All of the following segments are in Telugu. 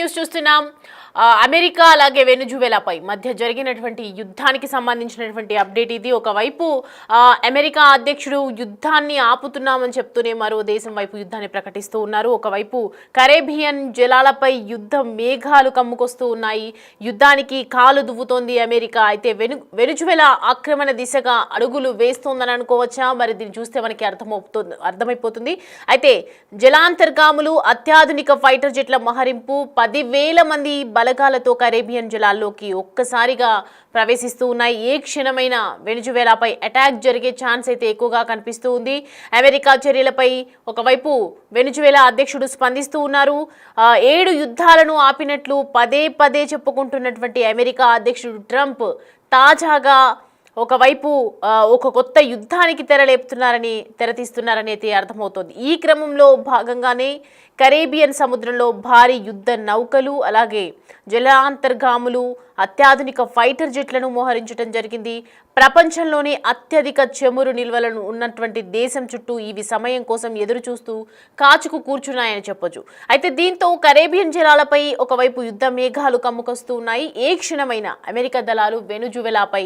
న్యూస్ చూస్తున్నాం. అమెరికా అలాగే వెనుజువేలాపై మధ్య జరిగినటువంటి యుద్ధానికి సంబంధించినటువంటి అప్డేట్ ఇది. ఒకవైపు అమెరికా అధ్యక్షుడు యుద్ధాన్ని ఆపుతున్నామని చెప్తూనే మరో దేశం వైపు యుద్ధాన్ని ప్రకటిస్తూ ఉన్నారు. ఒకవైపు కరేబియన్ జలాలపై యుద్ధ మేఘాలు కమ్ముకొస్తూ ఉన్నాయి. యుద్ధానికి కాలు దువ్వుతోంది అమెరికా. అయితే వెనుజువేలా ఆక్రమణ దిశగా అడుగులు వేస్తోందని అనుకోవచ్చా? మరి దీన్ని చూస్తే మనకి అర్థమైపోతుంది. అయితే జలాంతర్గాములు, అత్యాధునిక ఫైటర్ జెట్ల మహరింపు, 10,000 మంది బలగాలతో కరేబియన్ జలాల్లోకి ఒక్కసారిగా ప్రవేశిస్తూ ఉన్నాయి. ఏ క్షణమైన వెనుజువేలాపై అటాక్ జరిగే ఛాన్స్ అయితే ఎక్కువగా కనిపిస్తూ ఉంది. అమెరికా చర్యలపై ఒకవైపు వెనుజువేలా అధ్యక్షుడు స్పందిస్తూ ఉన్నారు. 7 యుద్ధాలను ఆపినట్లు పదే పదే చెప్పుకుంటున్నటువంటి అమెరికా అధ్యక్షుడు ట్రంప్ తాజాగా ఒకవైపు ఒక కొత్త యుద్ధానికి తెరతీస్తున్నారని అయితే అర్థమవుతోంది. ఈ క్రమంలో భాగంగానే కరేబియన్ సముద్రంలో భారీ యుద్ధ నౌకలు, అలాగే జలాంతర్గాములు, అత్యాధునిక ఫైటర్ జెట్లను మోహరించడం జరిగింది. ప్రపంచంలోనే అత్యధిక చమురు నిల్వలను ఉన్నటువంటి దేశం చుట్టూ ఇవి సమయం కోసం ఎదురు చూస్తూ కాచుకు కూర్చున్నాయని చెప్పొచ్చు. అయితే దీంతో కరేబియన్ జలాలపై ఒకవైపు యుద్ధ మేఘాలు కమ్ముకొస్తూ ఉన్నాయి. ఏ క్షణమైన అమెరికా దళాలు వెనుజువేలాపై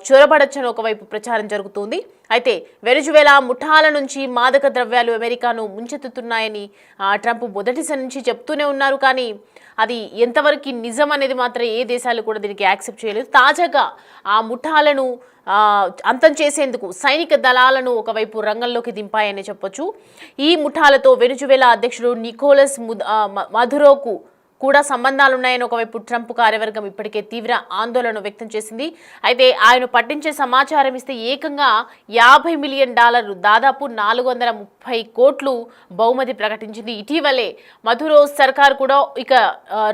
చొరబడచ్చని ఒకవైపు ప్రచారం జరుగుతుంది. అయితే వెనుజువేలా ముఠాల నుంచి మాదక ద్రవ్యాలు అమెరికాను ముంచెత్తుతున్నాయని ట్రంప్ మొదటిసారి నుంచి చెప్తూనే ఉన్నారు. కానీ అది ఎంతవరకు నిజం అనేది మాత్రం ఏ దేశాలు కూడా దీనికి యాక్సెప్ట్ చేయలేదు. తాజాగా ఆ ముఠాలను అంతం చేసేందుకు సైనిక దళాలను ఒకవైపు రంగంలోకి దింపాయని చెప్పొచ్చు. ఈ ముఠాలతో వెనుజువేలా అధ్యక్షుడు నికోలస్ మదురోకు కూడా సంబంధాలున్నాయని ఒకవైపు ట్రంప్ కార్యవర్గం ఇప్పటికే తీవ్ర ఆందోళన వ్యక్తం చేసింది. అయితే ఆయన పట్టించే సమాచారం ఇస్తే ఏకంగా $50 మిలియన్, దాదాపు 430 కోట్లు బహుమతి ప్రకటించింది. ఇటీవలే మధురో సర్కార్ కూడా ఇక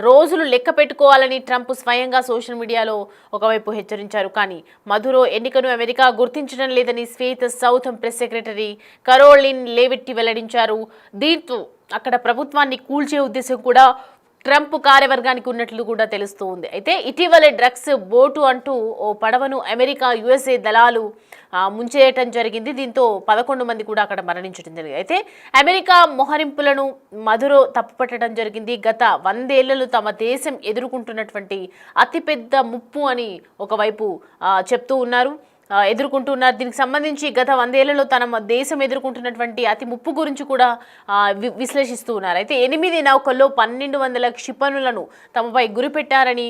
రోజులు లెక్క పెట్టుకోవాలని ట్రంప్ స్వయంగా సోషల్ మీడియాలో ఒకవైపు హెచ్చరించారు. కానీ మధురో ఎన్నికను అమెరికా గుర్తించడం లేదని శ్వేత సౌథం ప్రెస్ సెక్రటరీ కరోలిన్ లెవిట్ వెల్లడించారు. దీంతో అక్కడ ప్రభుత్వాన్ని కూల్చే ఉద్దేశం కూడా ట్రంప్ కార్యవర్గానికి ఉన్నట్లు కూడా తెలుస్తూ ఉంది. అయితే ఇటీవలే డ్రగ్స్ బోటు అంటూ ఓ పడవను అమెరికా USA దళాలు ముంచేయటం జరిగింది. దీంతో 11 మంది కూడా అక్కడ మరణించడం జరిగింది. అయితే అమెరికా మోహరింపులను మధురో తప్పుపట్టడం జరిగింది. గత 100 ఏళ్లలో తమ దేశం ఎదుర్కొంటున్నటువంటి అతిపెద్ద ముప్పు అని ఒకవైపు చెప్తూ ఉన్నారు. దీనికి సంబంధించి గత 100 ఏళ్లలో తన దేశం ఎదుర్కొంటున్నటువంటి అతి ముప్పు గురించి కూడా విశ్లేషిస్తూ ఉన్నారు. అయితే 8 నౌకల్లో 1200 క్షిపణులను తమపై గురిపెట్టారని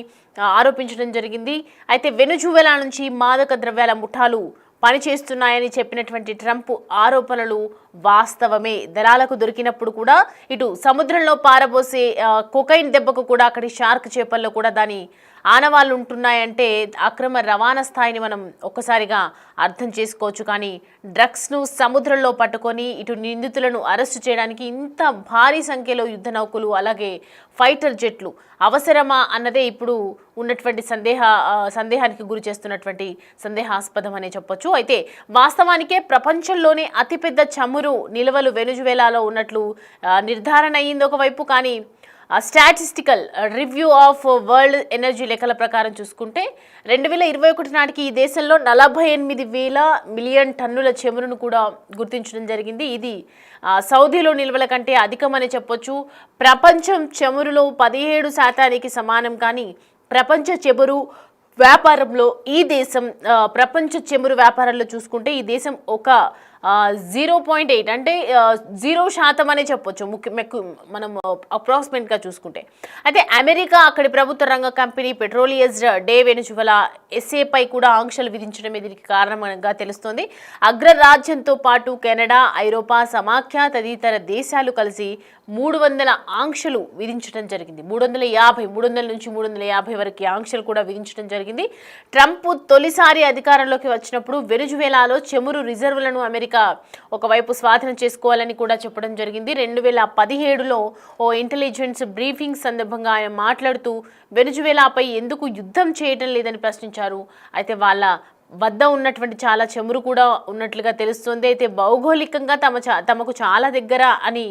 ఆరోపించడం జరిగింది. అయితే వెనుజువేలా నుంచి మాదక ద్రవ్యాల ముఠాలు పనిచేస్తున్నాయని చెప్పినటువంటి ట్రంప్ ఆరోపణలు వాస్తవమే. దళాలకు దొరికినప్పుడు కూడా ఇటు సముద్రంలో పారబోసే కొకైన్ దెబ్బకు కూడా అక్కడి షార్క్ చేపల్లో కూడా దాని ఆనవాళ్ళు ఉంటున్నాయంటే అక్రమ రవాణా స్థాయిని మనం ఒక్కసారిగా అర్థం చేసుకోవచ్చు. కానీ డ్రగ్స్ను సముద్రంలో పట్టుకొని ఇటు నిందితులను అరెస్టు చేయడానికి ఇంత భారీ సంఖ్యలో యుద్ధ నౌకలు, అలాగే ఫైటర్ జెట్లు అవసరమా అన్నదే ఇప్పుడు ఉన్నటువంటి సందేహానికి గురి చేస్తున్నటువంటి సందేహాస్పదం అనే చెప్పొచ్చు. అయితే వాస్తవానికే ప్రపంచంలోనే అతిపెద్ద చమురు నిల్వలు వెనుజువేలాలో ఉన్నట్లు నిర్ధారణ అయ్యింది ఒకవైపు. కానీ statistical review of world energy లెక్కల ప్రకారం చూసుకుంటే 2021 నాటికి ఈ దేశంలో 48,000 మిలియన్ టన్నుల చమురును కూడా గుర్తించడం జరిగింది. ఇది సౌదీలో నిల్వల కంటే అధికమని చెప్పొచ్చు. ప్రపంచం చమురులో 17% సమానం. కానీ ప్రపంచ చమురు వ్యాపారంలో ఈ దేశం ప్రపంచ చమురు వ్యాపారంలో చూసుకుంటే ఈ దేశం ఒక 0.8 అంటే 0% అనే చెప్పొచ్చు మనం అప్రాక్సిమేట్గా చూసుకుంటే. అయితే అమెరికా అక్కడి ప్రభుత్వ రంగ కంపెనీ పెట్రోలియస్ డే వెనుజువేలా SA కూడా ఆంక్షలు విధించడమే దీనికి కారణంగా తెలుస్తోంది. అగ్రరాజ్యంతో పాటు కెనడా, ఐరోపా సమాఖ్య తదితర దేశాలు కలిసి 300 ఆంక్షలు విధించడం జరిగింది. 300 నుంచి 350 వరకు ఆంక్షలు కూడా విధించడం జరిగింది. ట్రంప్ తొలిసారి అధికారంలోకి వచ్చినప్పుడు వెనుజువేలాలో చమురు రిజర్వులను అమెరికా ఒకవైపు స్వాధీనం చేసుకోవాలని కూడా చెప్పడం జరిగింది. 2017లో ఓ ఇంటెలిజెన్స్ బ్రీఫింగ్ సందర్భంగా ఆయన మాట్లాడుతూ వెనుజువేలాపై ఎందుకు యుద్ధం చేయడం లేదని ప్రశ్నించారు. అయితే వాళ్ళ వద్ద ఉన్నటువంటి చాలా చమురు కూడా ఉన్నట్లుగా తెలుస్తుంది. అయితే భౌగోళికంగా తమకు చాలా దగ్గర అని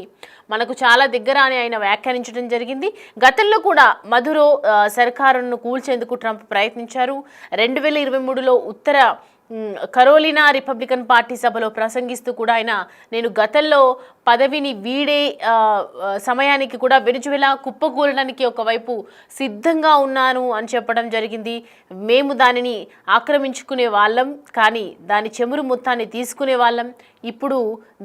మనకు చాలా దగ్గర అని ఆయన వ్యాఖ్యానించడం జరిగింది. గతంలో కూడా మధురో సర్కారును కూల్చేందుకు ట్రంప్ ప్రయత్నించారు. 2023లో ఉత్తర కరోలినా రిపబ్లికన్ పార్టీ సభలో ప్రసంగిస్తూ కూడా ఆయన నేను గతంలో పదవిని వీడే సమయానికి కూడా వెనుజువేలా కుప్పకూలడానికి ఒకవైపు సిద్ధంగా ఉన్నాను అని చెప్పడం జరిగింది. మేము దానిని ఆక్రమించుకునే వాళ్ళం, కానీ దాని చెమురు మొత్తాన్ని తీసుకునే వాళ్ళం, ఇప్పుడు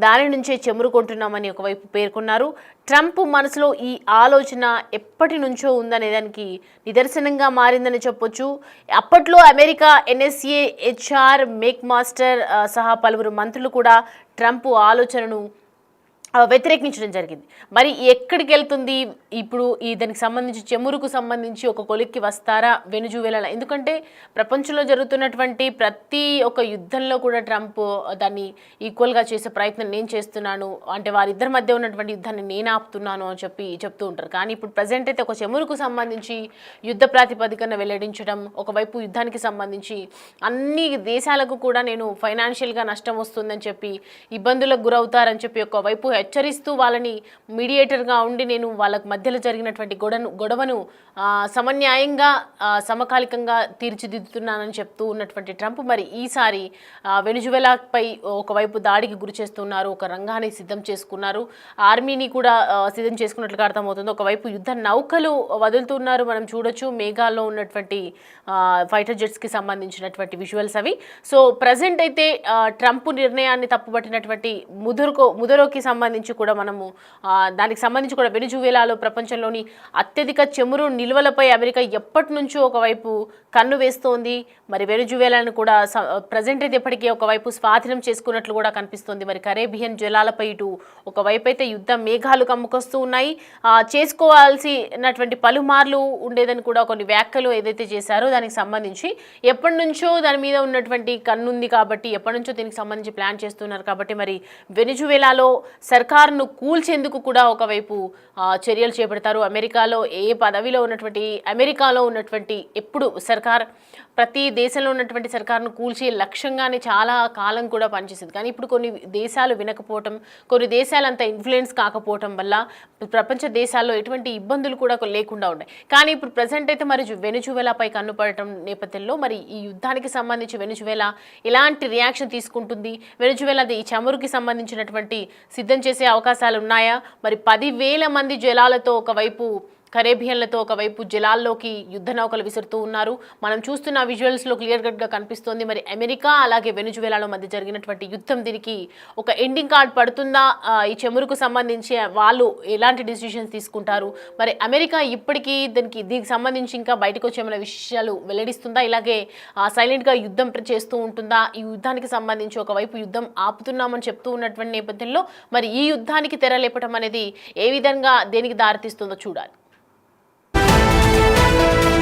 దాని నుంచే చెమురు కొంటున్నామని ఒకవైపు పేర్కొన్నారు. ట్రంప్ మనసులో ఈ ఆలోచన ఎప్పటి నుంచో ఉందనే దానికి నిదర్శనంగా మారిందని చెప్పొచ్చు. అప్పట్లో America NSA HR make master సహా పలువురు మంత్రులు కూడా ట్రంప్ ఆలోచనను వ్యతిరేకించడం జరిగింది. మరి ఎక్కడికి వెళ్తుంది ఇప్పుడు దానికి సంబంధించి చెమురుకు సంబంధించి ఒక కొలిక్కి వస్తారా వెనుజువేలా? ఎందుకంటే ప్రపంచంలో జరుగుతున్నటువంటి ప్రతి ఒక్క యుద్ధంలో కూడా ట్రంప్ దాన్ని ఈక్వల్గా చేసే ప్రయత్నం నేను చేస్తున్నాను, అంటే వారిద్దరి మధ్య ఉన్నటువంటి యుద్ధాన్ని నేను ఆపుతున్నాను అని చెప్తూ ఉంటారు. కానీ ఇప్పుడు ప్రజెంట్ అయితే ఒక చెమురుకు సంబంధించి యుద్ధ ప్రాతిపదికన వెల్లడించడం, ఒకవైపు యుద్ధానికి సంబంధించి అన్ని దేశాలకు కూడా నేను ఫైనాన్షియల్గా నష్టం వస్తుందని చెప్పి ఇబ్బందులకు గురవుతారని చెప్పి ఒకవైపు హెచ్చరిస్తూ వాళ్ళని మీడియేటర్గా ఉండి నేను వాళ్ళకు మధ్యలో జరిగినటువంటి గొడవను సమన్యాయంగా సమకాలికంగా తీర్చిదిద్దుతున్నానని చెప్తూ ఉన్నటువంటి ట్రంప్ మరి ఈసారి వెనుజువేలాపై ఒకవైపు దాడికి గురి చేస్తున్నారు, ఒక రంగాన్ని సిద్ధం చేసుకున్నారు, ఆర్మీని కూడా సిద్ధం చేసుకున్నట్లుగా అర్థమవుతుంది. ఒకవైపు యుద్ధ నౌకలు వదులుతున్నారు, మనం చూడొచ్చు మేఘాల్లో ఉన్నటువంటి ఫైటర్ జెట్స్కి సంబంధించినటువంటి విజువల్స్ అవి. సో ప్రజెంట్ అయితే ట్రంప్ నిర్ణయాన్ని తప్పుపట్టినటువంటి ముదరోకి సంబంధించి కూడా మనము దానికి సంబంధించి కూడా వెనుజువేలాలో ప్రపంచంలోని అత్యధిక చెమురు నిల్వలపై అమెరికా ఎప్పటి నుంచో ఒకవైపు కన్ను వేస్తోంది. మరి వెనుజువేలాను కూడా ప్రజెంట్ అయితే ఇప్పటికీ ఒకవైపు స్వాధీనం చేసుకున్నట్లు కూడా కనిపిస్తోంది. మరి కరేబియన్ జలాలపై ఇటు ఒకవైపు అయితే యుద్ధ మేఘాలు కమ్ముకొస్తూ ఉన్నాయి. చేసుకోవాల్సినటువంటి పలుమార్లు ఉండేదని కూడా కొన్ని వ్యాఖ్యలు ఏదైతే చేశారో దానికి సంబంధించి ఎప్పటి నుంచో దాని మీద ఉన్నటువంటి కన్నుంది కాబట్టి ఎప్పటి నుంచో దీనికి సంబంధించి ప్లాన్ చేస్తున్నారు కాబట్టి మరి వెనుజువేలాలో సర్కారును కూల్చేందుకు కూడా ఒకవైపు చర్యలు చేపడతారు. అమెరికాలో ఎప్పుడు సర్కార్ ప్రతి దేశంలో ఉన్నటువంటి సర్కారును కూల్చే లక్ష్యంగానే చాలా కాలం కూడా పనిచేసింది. కానీ ఇప్పుడు కొన్ని దేశాలు వినకపోవటం, కొన్ని దేశాలు అంత ఇన్ఫ్లుయెన్స్ కాకపోవటం వల్ల ప్రపంచ దేశాల్లో ఎటువంటి ఇబ్బందులు కూడా లేకుండా ఉన్నాయి. కానీ ఇప్పుడు ప్రజెంట్ అయితే మరి వెనుజువేలాపై కన్నుపడటం నేపథ్యంలో మరి ఈ యుద్ధానికి సంబంధించి వెనుజువేలా ఎలాంటి రియాక్షన్ తీసుకుంటుంది, వెనుజువేలా ఈ చమురుకి సంబంధించినటువంటి సిద్ధం చేసే అవకాశాలు ఉన్నాయా? మరి 10,000 మంది జలాలతో ఒకవైపు కరేబియన్లతో ఒకవైపు జలాల్లోకి యుద్ధ నౌకలు విసురుతూ ఉన్నారు. మనం చూస్తున్న విజువల్స్లో క్లియర్ కట్గా కనిపిస్తోంది. మరి అమెరికా అలాగే వెనుజువేలాలో మధ్య జరిగినటువంటి యుద్ధం దీనికి ఒక ఎండింగ్ కార్డ్ పడుతుందా? ఈ చెమురుకు సంబంధించి వాళ్ళు ఎలాంటి డిసిషన్స్ తీసుకుంటారు? మరి అమెరికా ఇప్పటికీ దీనికి సంబంధించి ఇంకా బయటకు వచ్చేమైనా విషయాలు వెల్లడిస్తుందా? ఇలాగే సైలెంట్గా యుద్ధం చేస్తూ ఉంటుందా? ఈ యుద్ధానికి సంబంధించి ఒకవైపు యుద్ధం ఆపుతున్నామని చెప్తూ ఉన్నటువంటి నేపథ్యంలో మరి ఈ యుద్ధానికి తెరలేపటం అనేది ఏ విధంగా దేనికి దారితీస్తుందో చూడాలి.